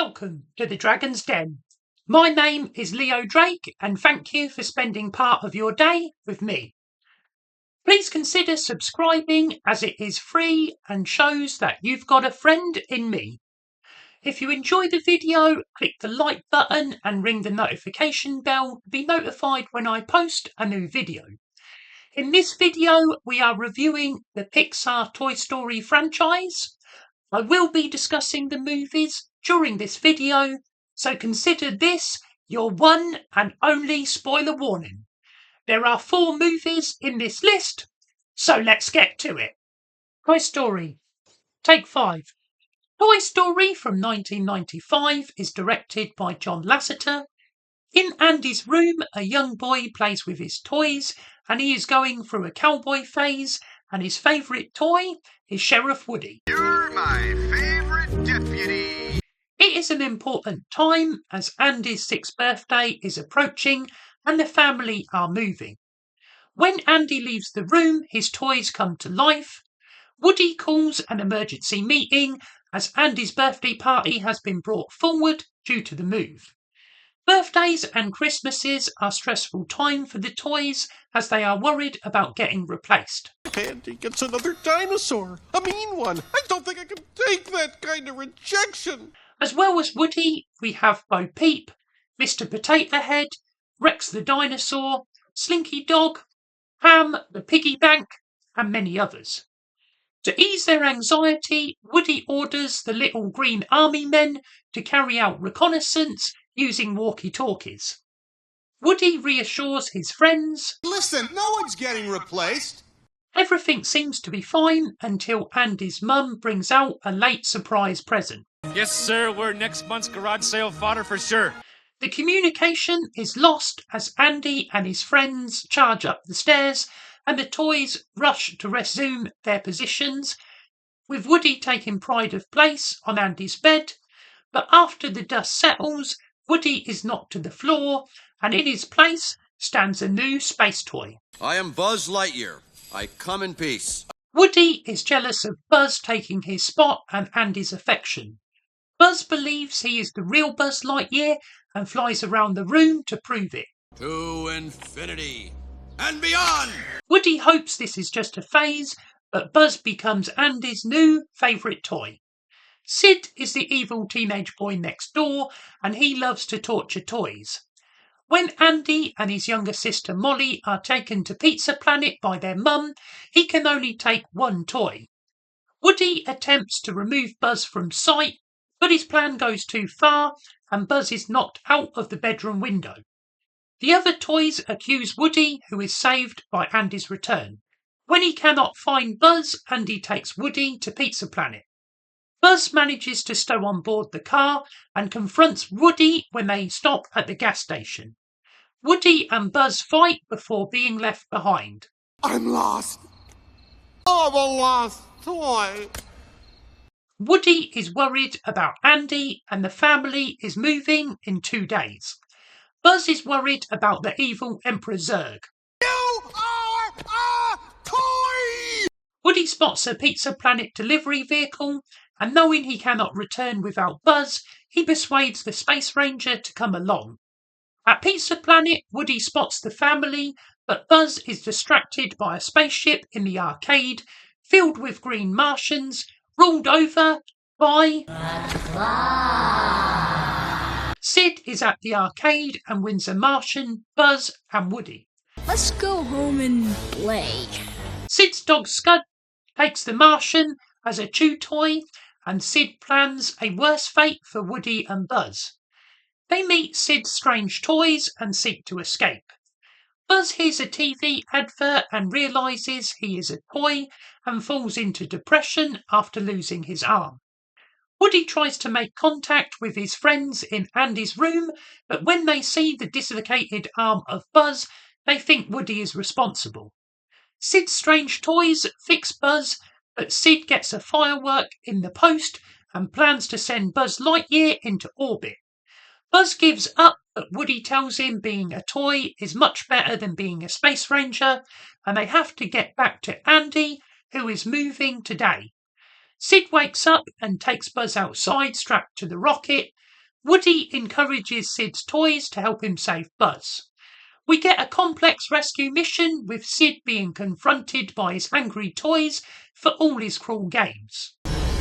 Welcome to the Dragon's Den. My name is Leo Drake and thank you for spending part of your day with me. Please consider subscribing as it is free and shows that you've got a friend in me. If you enjoy the video, click the like button and ring the notification bell to be notified when I post a new video. In this video, we are reviewing the Pixar Toy Story franchise. I will be discussing the movies during this video, so consider this your one and only spoiler warning. There are 4 movies in this list, so let's get to it. Toy Story. Take 5. Toy Story from 1995 is directed by John Lasseter. In Andy's room, a young boy plays with his toys and he is going through a cowboy phase, and his favourite toy is Sheriff Woody. You're my favourite deputy. It is an important time as Andy's 6th birthday is approaching and the family are moving. When Andy leaves the room, his toys come to life. Woody calls an emergency meeting as Andy's birthday party has been brought forward due to the move. Birthdays and Christmases are stressful time for the toys as they are worried about getting replaced. Andy gets another dinosaur, a mean one. I don't think I can take that kind of rejection. As well as Woody, we have Bo Peep, Mr. Potato Head, Rex the Dinosaur, Slinky Dog, Ham the Piggy Bank, and many others. To ease their anxiety, Woody orders the little green army men to carry out reconnaissance using walkie-talkies. Woody reassures his friends. Listen, no one's getting replaced. Everything seems to be fine until Andy's mum brings out a late surprise present. Yes, sir, we're next month's garage sale fodder for sure. The communication is lost as Andy and his friends charge up the stairs and the toys rush to resume their positions, with Woody taking pride of place on Andy's bed. But after the dust settles, Woody is knocked to the floor and in his place stands a new space toy. I am Buzz Lightyear. I come in peace. Woody is jealous of Buzz taking his spot and Andy's affection. Buzz believes he is the real Buzz Lightyear and flies around the room to prove it. To infinity and beyond! Woody hopes this is just a phase, but Buzz becomes Andy's new favourite toy. Sid is the evil teenage boy next door and he loves to torture toys. When Andy and his younger sister Molly are taken to Pizza Planet by their mum, he can only take one toy. Woody attempts to remove Buzz from sight, but his plan goes too far and Buzz is knocked out of the bedroom window. The other toys accuse Woody, who is saved by Andy's return. When he cannot find Buzz, Andy takes Woody to Pizza Planet. Buzz manages to stow on board the car and confronts Woody when they stop at the gas station. Woody and Buzz fight before being left behind. I'm lost. I'm a lost toy. Woody is worried about Andy and the family is moving in 2 days. Buzz is worried about the evil Emperor Zurg. You are a toy! Woody spots a Pizza Planet delivery vehicle and knowing he cannot return without Buzz, he persuades the Space Ranger to come along. At Pizza Planet, Woody spots the family, but Buzz is distracted by a spaceship in the arcade filled with green Martians, ruled over by... Sid is at the arcade and wins a Martian, Buzz and Woody. Let's go home and play. Sid's dog Scud takes the Martian as a chew toy and Sid plans a worse fate for Woody and Buzz. They meet Sid's strange toys and seek to escape. Buzz hears a TV advert and realises he is a toy and falls into depression after losing his arm. Woody tries to make contact with his friends in Andy's room, but when they see the dislocated arm of Buzz, they think Woody is responsible. Sid's strange toys fix Buzz, but Sid gets a firework in the post and plans to send Buzz Lightyear into orbit. Buzz gives up, but Woody tells him being a toy is much better than being a Space Ranger, and they have to get back to Andy, who is moving today. Sid wakes up and takes Buzz outside strapped to the rocket. Woody encourages Sid's toys to help him save Buzz. We get a complex rescue mission with Sid being confronted by his angry toys for all his cruel games.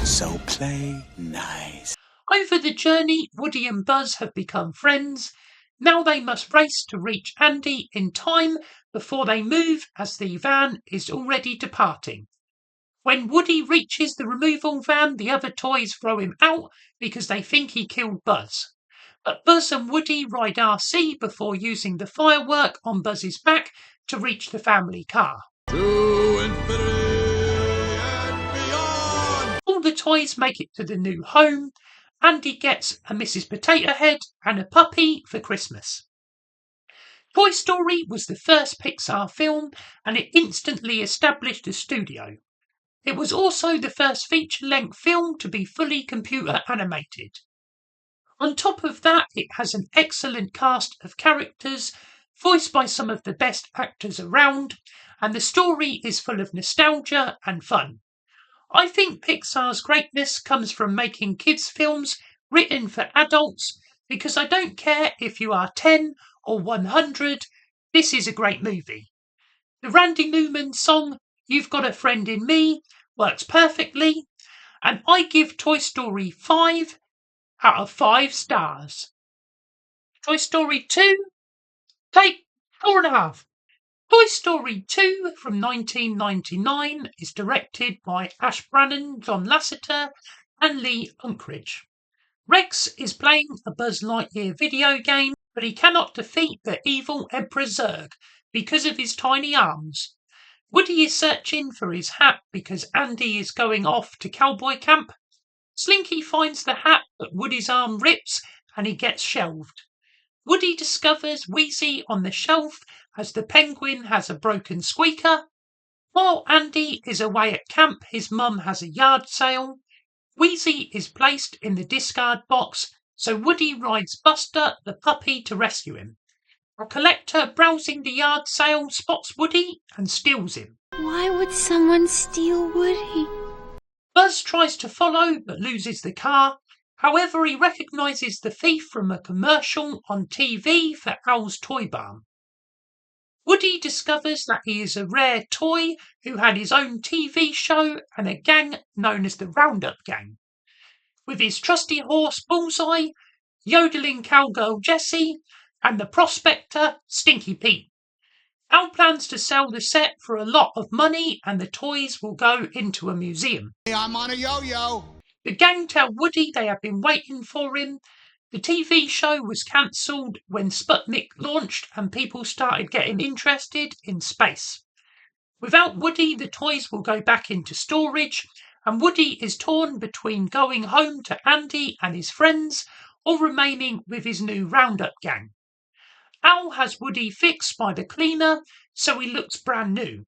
So play nice. Over the journey, Woody and Buzz have become friends. Now they must race to reach Andy in time before they move, as the van is already departing. When Woody reaches the removal van, the other toys throw him out because they think he killed Buzz. But Buzz and Woody ride RC before using the firework on Buzz's back to reach the family car. To infinity and beyond! All the toys make it to the new home. Andy gets a Mrs. Potato Head and a puppy for Christmas. Toy Story was the first Pixar film, and it instantly established the studio. It was also the first feature-length film to be fully computer animated. On top of that, it has an excellent cast of characters, voiced by some of the best actors around, and the story is full of nostalgia and fun. I think Pixar's greatness comes from making kids' films written for adults, because I don't care if you are 10 or 100, this is a great movie. The Randy Newman song, You've Got a Friend in Me, works perfectly, and I give Toy Story 5 out of 5 stars. Toy Story 2, take 4.5. Toy Story 2 from 1999 is directed by Ash Brannon, John Lasseter and Lee Unkrich. Rex is playing a Buzz Lightyear video game, but he cannot defeat the evil Emperor Zurg because of his tiny arms. Woody is searching for his hat because Andy is going off to cowboy camp. Slinky finds the hat, but Woody's arm rips and he gets shelved. Woody discovers Wheezy on the shelf as the penguin has a broken squeaker. While Andy is away at camp, his mum has a yard sale. Wheezy is placed in the discard box, so Woody rides Buster, the puppy, to rescue him. A collector browsing the yard sale spots Woody and steals him. Why would someone steal Woody? Buzz tries to follow but loses the car. However, he recognises the thief from a commercial on TV for Al's Toy Barn. Woody discovers that he is a rare toy who had his own TV show and a gang known as the Roundup Gang. With his trusty horse Bullseye, yodeling cowgirl Jessie, and the prospector Stinky Pete. Al plans to sell the set for a lot of money and the toys will go into a museum. Hey, I'm on a yo-yo. The gang tell Woody they have been waiting for him. The TV show was cancelled when Sputnik launched and people started getting interested in space. Without Woody, the toys will go back into storage, and Woody is torn between going home to Andy and his friends or remaining with his new Roundup gang. Al has Woody fixed by the cleaner, so he looks brand new.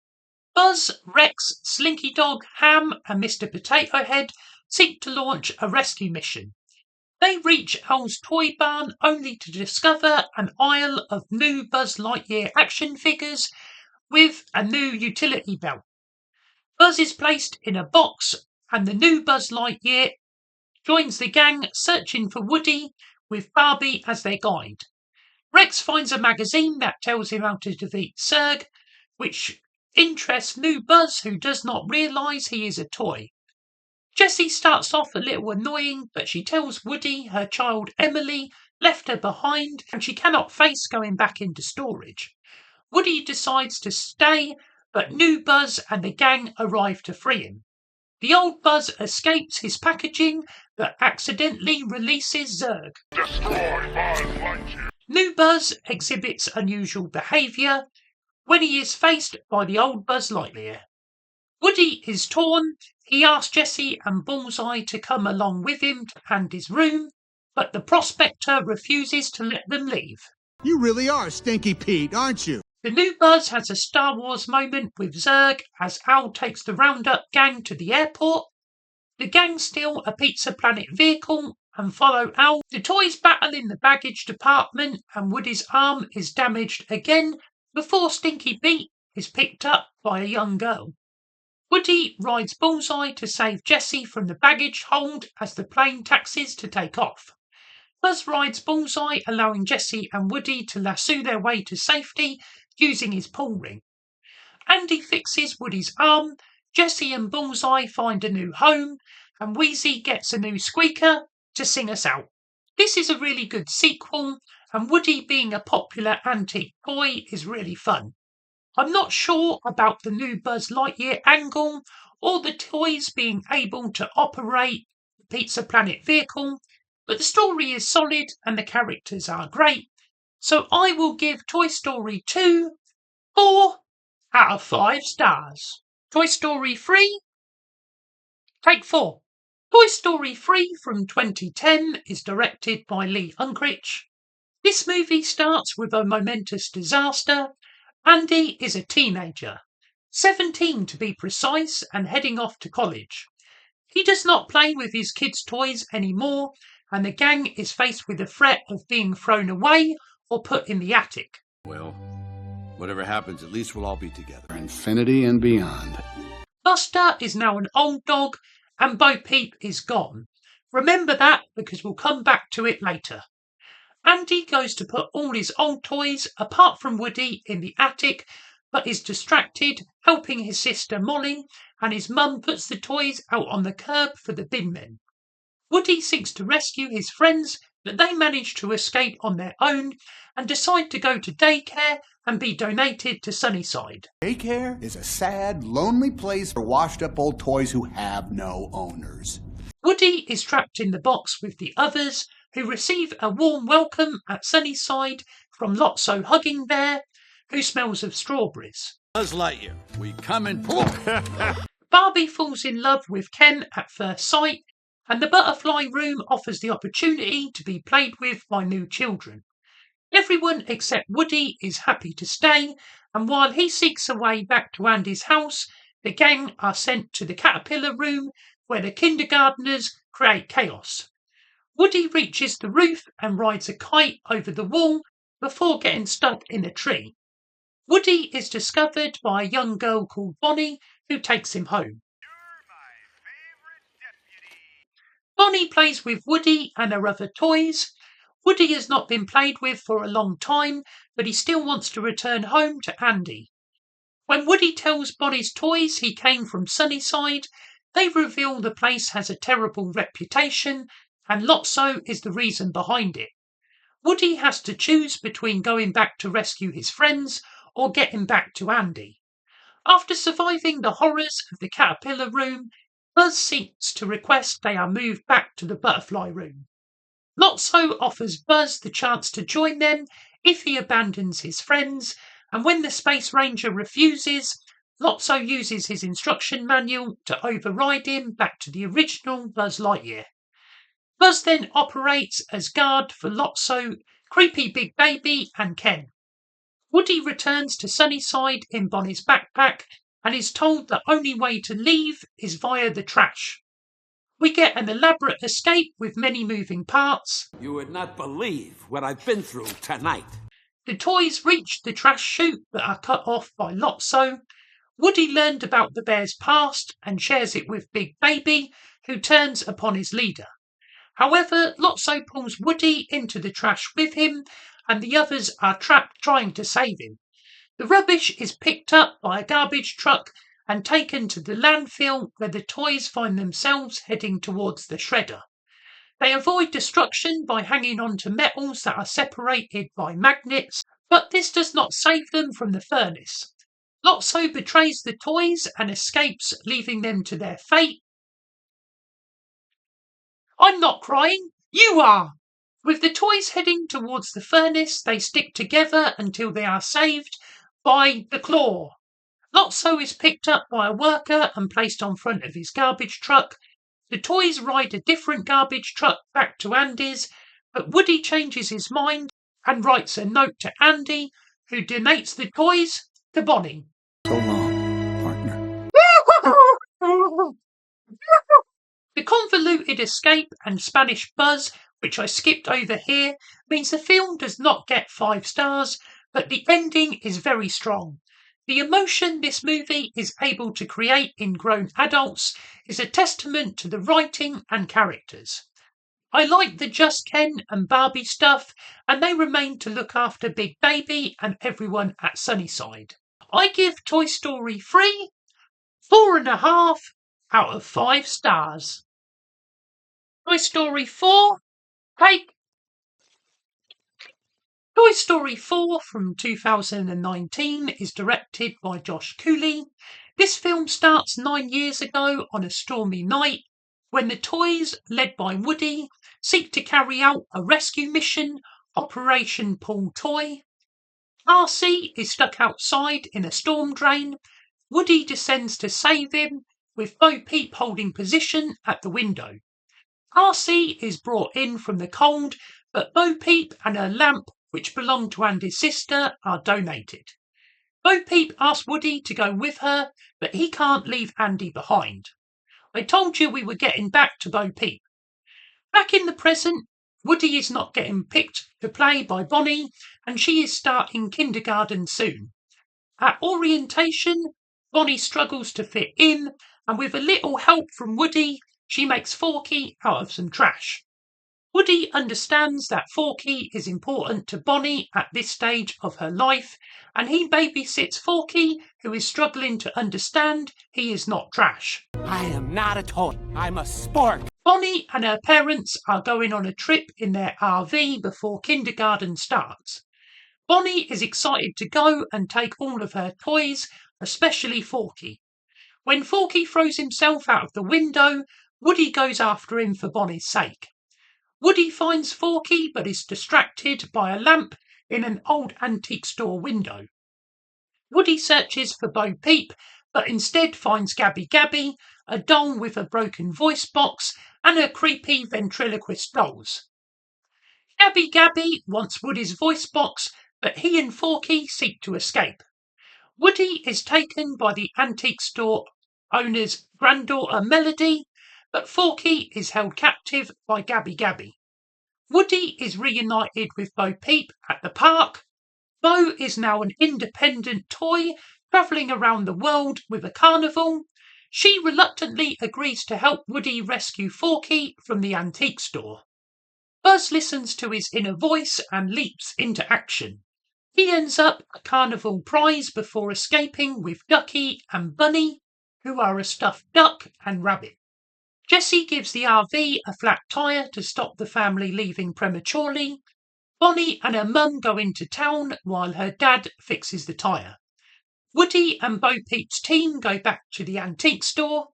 Buzz, Rex, Slinky Dog, Ham, and Mr. Potato Head seek to launch a rescue mission. They reach Al's Toy Barn only to discover an aisle of new Buzz Lightyear action figures with a new utility belt. Buzz is placed in a box and the new Buzz Lightyear joins the gang searching for Woody with Barbie as their guide. Rex finds a magazine that tells him how to defeat Zurg, which interests new Buzz who does not realise he is a toy. Jessie starts off a little annoying, but she tells Woody her child Emily left her behind and she cannot face going back into storage. Woody decides to stay, but new Buzz and the gang arrive to free him. The old Buzz escapes his packaging, but accidentally releases Zurg. New Buzz exhibits unusual behaviour when he is faced by the old Buzz Lightyear. Woody is torn. He asks Jessie and Bullseye to come along with him to Andy's room, but the prospector refuses to let them leave. You really are Stinky Pete, aren't you? The new Buzz has a Star Wars moment with Zurg as Al takes the Roundup gang to the airport. The gang steal a Pizza Planet vehicle and follow Al. The toys battle in the baggage department and Woody's arm is damaged again before Stinky Pete is picked up by a young girl. Woody rides Bullseye to save Jessie from the baggage hold as the plane taxis to take off. Buzz rides Bullseye, allowing Jessie and Woody to lasso their way to safety using his pull ring. Andy fixes Woody's arm, Jessie and Bullseye find a new home, and Wheezy gets a new squeaker to sing us out. This is a really good sequel, and Woody being a popular antique toy is really fun. I'm not sure about the new Buzz Lightyear angle, or the toys being able to operate the Pizza Planet vehicle, but the story is solid and the characters are great, so I will give Toy Story 2 4 out of 5 stars. Toy Story 3, take 4. Toy Story 3 from 2010 is directed by Lee Unkrich. This movie starts with a momentous disaster. Andy is a teenager, 17 to be precise, and heading off to college. He does not play with his kids' toys anymore, and the gang is faced with the threat of being thrown away or put in the attic. Well, whatever happens, at least we'll all be together. For infinity and beyond. Buster is now an old dog, and Bo Peep is gone. Remember that, because we'll come back to it later. Andy goes to put all his old toys, apart from Woody, in the attic, but is distracted, helping his sister Molly, and his mum puts the toys out on the curb for the bin men. Woody seeks to rescue his friends, but they manage to escape on their own and decide to go to daycare and be donated to Sunnyside. Daycare is a sad, lonely place for washed-up old toys who have no owners. Woody is trapped in the box with the others, who receive a warm welcome at Sunnyside from Lotso Hugging Bear, who smells of strawberries. Buzz Lightyear, we come in. Barbie falls in love with Ken at first sight, and the Butterfly Room offers the opportunity to be played with by new children. Everyone except Woody is happy to stay, and while he seeks a way back to Andy's house, the gang are sent to the Caterpillar Room, where the kindergartners create chaos. Woody reaches the roof and rides a kite over the wall before getting stuck in a tree. Woody is discovered by a young girl called Bonnie, who takes him home. Bonnie plays with Woody and her other toys. Woody has not been played with for a long time, but he still wants to return home to Andy. When Woody tells Bonnie's toys he came from Sunnyside, they reveal the place has a terrible reputation, and Lotso is the reason behind it. Woody has to choose between going back to rescue his friends or getting back to Andy. After surviving the horrors of the Caterpillar Room, Buzz seeks to request they are moved back to the Butterfly Room. Lotso offers Buzz the chance to join them if he abandons his friends, and when the Space Ranger refuses, Lotso uses his instruction manual to override him back to the original Buzz Lightyear. Buzz then operates as guard for Lotso, Creepy Big Baby, and Ken. Woody returns to Sunnyside in Bonnie's backpack and is told the only way to leave is via the trash. We get an elaborate escape with many moving parts. You would not believe what I've been through tonight. The toys reach the trash chute but are cut off by Lotso. Woody learned about the bear's past and shares it with Big Baby, who turns upon his leader. However, Lotso pulls Woody into the trash with him, and the others are trapped trying to save him. The rubbish is picked up by a garbage truck and taken to the landfill, where the toys find themselves heading towards the shredder. They avoid destruction by hanging on to metals that are separated by magnets, but this does not save them from the furnace. Lotso betrays the toys and escapes, leaving them to their fate. I'm not crying, you are! With the toys heading towards the furnace, they stick together until they are saved by the claw. Lotso is picked up by a worker and placed on front of his garbage truck. The toys ride a different garbage truck back to Andy's, but Woody changes his mind and writes a note to Andy, who donates the toys to Bonnie. So long, partner. The convoluted escape and Spanish buzz, which I skipped over here, means the film does not get 5 stars, but the ending is very strong. The emotion this movie is able to create in grown adults is a testament to the writing and characters. I like the Just Ken and Barbie stuff, and they remain to look after Big Baby and everyone at Sunnyside. I give Toy Story 3 4.5 out of 5 stars. Toy Story 4 take Toy Story 4 from 2019 is directed by Josh Cooley. This film starts 9 years ago on a stormy night when the toys, led by Woody, seek to carry out a rescue mission, Operation Pull Toy. RC is stuck outside in a storm drain. Woody descends to save him, with Bo Peep holding position at the window. RC is brought in from the cold, but Bo Peep and her lamp, which belonged to Andy's sister, are donated. Bo Peep asks Woody to go with her, but he can't leave Andy behind. I told you we were getting back to Bo Peep. Back in the present, Woody is not getting picked to play by Bonnie, and she is starting kindergarten soon. At orientation, Bonnie struggles to fit in, and with a little help from Woody, she makes Forky out of some trash. Woody understands that Forky is important to Bonnie at this stage of her life, and he babysits Forky, who is struggling to understand he is not trash. I am not a toy. I'm a sport. Bonnie and her parents are going on a trip in their RV before kindergarten starts. Bonnie is excited to go and take all of her toys, especially Forky. When Forky throws himself out of the window, Woody goes after him for Bonnie's sake. Woody finds Forky but is distracted by a lamp in an old antique store window. Woody searches for Bo Peep but instead finds Gabby Gabby, a doll with a broken voice box and her creepy ventriloquist dolls. Gabby Gabby wants Woody's voice box, but he and Forky seek to escape. Woody is taken by the antique store owner's granddaughter Melody, but Forky is held captive by Gabby Gabby. Woody is reunited with Bo Peep at the park. Bo is now an independent toy, travelling around the world with a carnival. She reluctantly agrees to help Woody rescue Forky from the antique store. Buzz listens to his inner voice and leaps into action. He ends up a carnival prize before escaping with Ducky and Bunny, who are a stuffed duck and rabbit. Jessie gives the RV a flat tyre to stop the family leaving prematurely. Bonnie and her mum go into town while her dad fixes the tyre. Woody and Bo Peep's team go back to the antique store.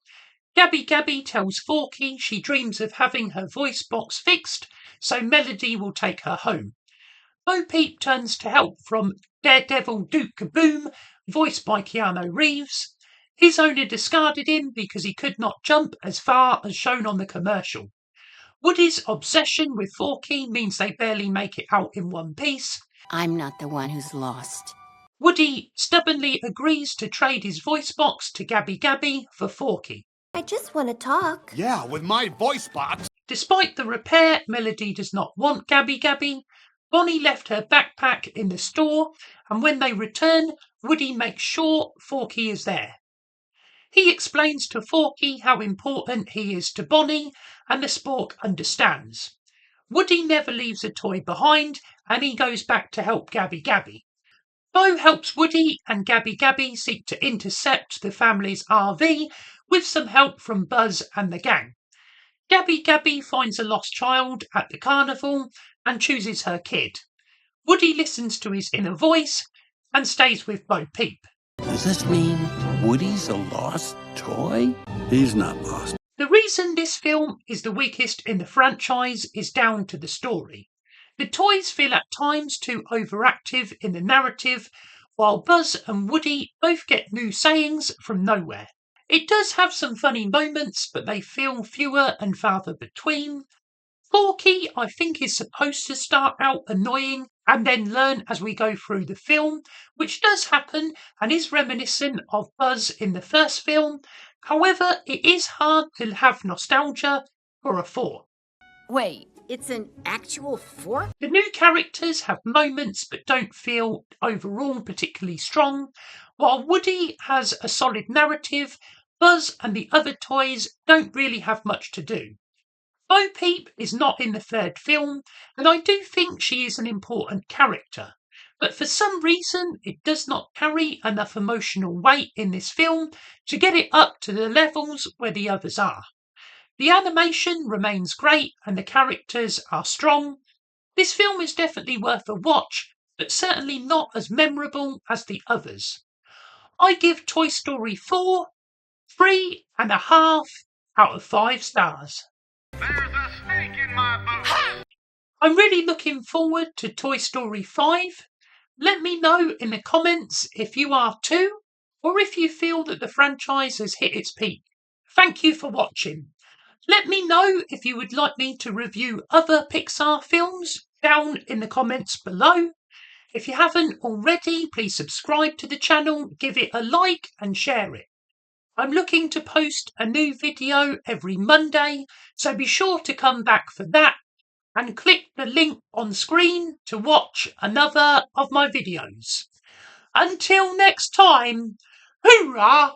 Gabby Gabby tells Forky she dreams of having her voice box fixed, so Melody will take her home. Bo Peep turns to help from Daredevil Duke Kaboom, voiced by Keanu Reeves. His owner discarded him because he could not jump as far as shown on the commercial. Woody's obsession with Forky means they barely make it out in one piece. I'm not the one who's lost. Woody stubbornly agrees to trade his voice box to Gabby Gabby for Forky. I just want to talk. Yeah, with my voice box. Despite the repair, Melody does not want Gabby Gabby. Bonnie left her backpack in the store, and when they return, Woody makes sure Forky is there. He explains to Forky how important he is to Bonnie, and the spork understands. Woody never leaves a toy behind, and he goes back to help Gabby Gabby. Bo helps Woody and Gabby Gabby seek to intercept the family's RV with some help from Buzz and the gang. Gabby Gabby finds a lost child at the carnival and chooses her kid. Woody listens to his inner voice and stays with Bo Peep. Does this mean Woody's a lost toy? He's not lost. The reason this film is the weakest in the franchise is down to the story. The toys feel at times too overactive in the narrative, while Buzz and Woody both get new sayings from nowhere. It does have some funny moments, but they feel fewer and farther between. Forky, I think, is supposed to start out annoying and then learn as we go through the film, which does happen and is reminiscent of Buzz in the first film. However, it is hard to have nostalgia for a 4. Wait, It's an actual fork? The new characters have moments but don't feel overall particularly strong, while Woody has a solid narrative. Buzz and the other toys don't really have much to do. Bo Peep is not in the third film, and I do think she is an important character, but for some reason it does not carry enough emotional weight in this film to get it up to the levels where the others are. The animation remains great and the characters are strong. This film is definitely worth a watch, but certainly not as memorable as the others. I give Toy Story 4 3.5 out of 5 stars. There's a snake in my boot. I'm really looking forward to Toy Story 5. Let me know in the comments if you are too, or if you feel that the franchise has hit its peak. Thank you for watching. Let me know if you would like me to review other Pixar films down in the comments below. If you haven't already, please subscribe to the channel, give it a like and share it. I'm looking to post a new video every Monday, so be sure to come back for that and click the link on screen to watch another of my videos. Until next time, hoorah!